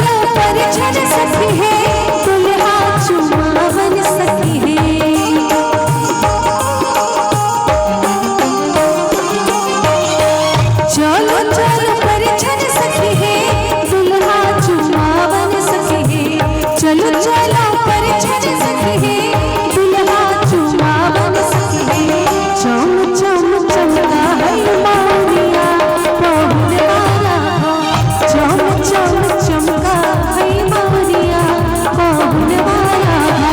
चलो परिछन सखी है, दुल्हा चुमावन सखी है। चलो चलो परिछन सखी है, दुल्हा चुमावन सखी है। चलो चलो परिछन सखी है, दुल्हा चुमावन सखी है। चम चम चमका है मौनिया पहुन वाला हो, चम चम चमका है मौनिया पहुन वाला हो।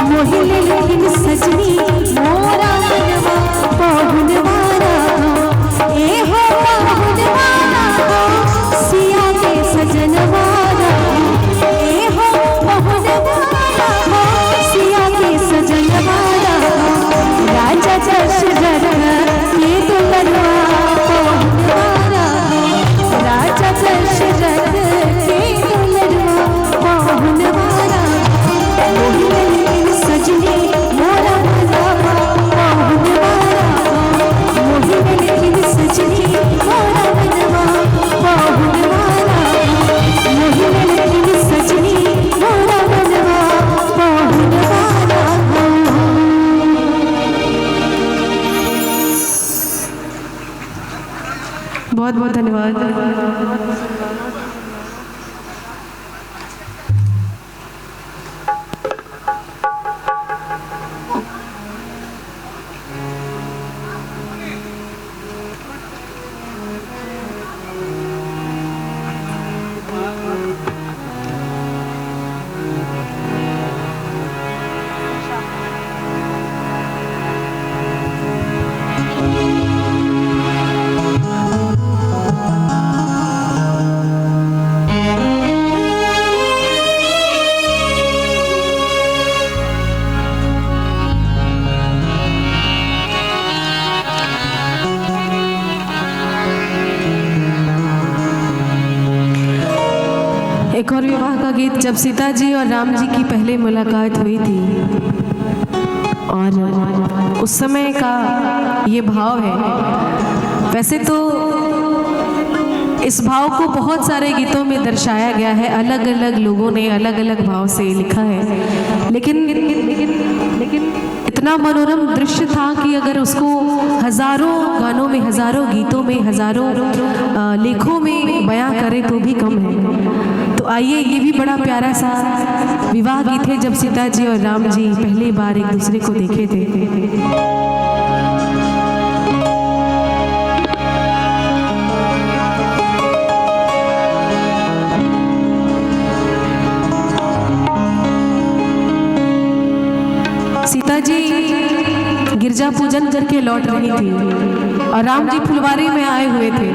मोहिले लेकिन सजनी मोरा मनवा पहुन वाला हो। ए हो पहुन वाला हो, सिया के सजन वाला हो। ए हो पहुन वाला हो, सिया के सजन वाला हो। राजा दशरथ ये दुल्हनवा पहुन वाला हो, राजा दशरथ ये दुल्हनवा पहुन वाला हो। मोहिले लेकिन सजनी मोरा मनवा पहुन वाला हो। मोहिले लेकिन सजनी मोरा मनवा पहुन वाला हो। मोहिले लेकिन सजनी मोरा मनवा पहुन वाला हो। बहुत बहुत धन्यवाद। एक और विवाह का गीत, जब सीता जी और राम जी की पहले मुलाकात हुई थी और उस समय का ये भाव है। वैसे तो इस भाव को बहुत सारे गीतों में दर्शाया गया है, अलग अलग लोगों ने अलग अलग भाव से लिखा है, लेकिन इतना मनोरम दृश्य था कि अगर उसको हजारों गानों में, हजारों गीतों में, हजारों लेखों में बयां करें तो भी कम है। तो आइए, ये भी बड़ा प्यारा सा विवाह गीत है, जब सीता जी और राम जी पहली बार एक दूसरे को देखे थे। सीता जी गिरजा पूजन करके लौट रही थी और राम जी फुलवारी में आए हुए थे।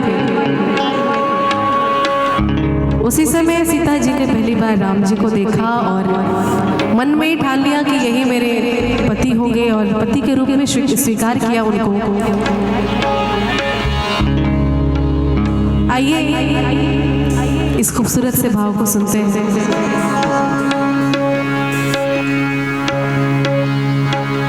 उसी समय सीता जी ने पहली बार राम जी को देखा और मन में ठान लिया कि यही मेरे पति होंगे और पति के रूप में स्वीकार किया उनको। आइए इस खूबसूरत से भाव को सुनते हैं।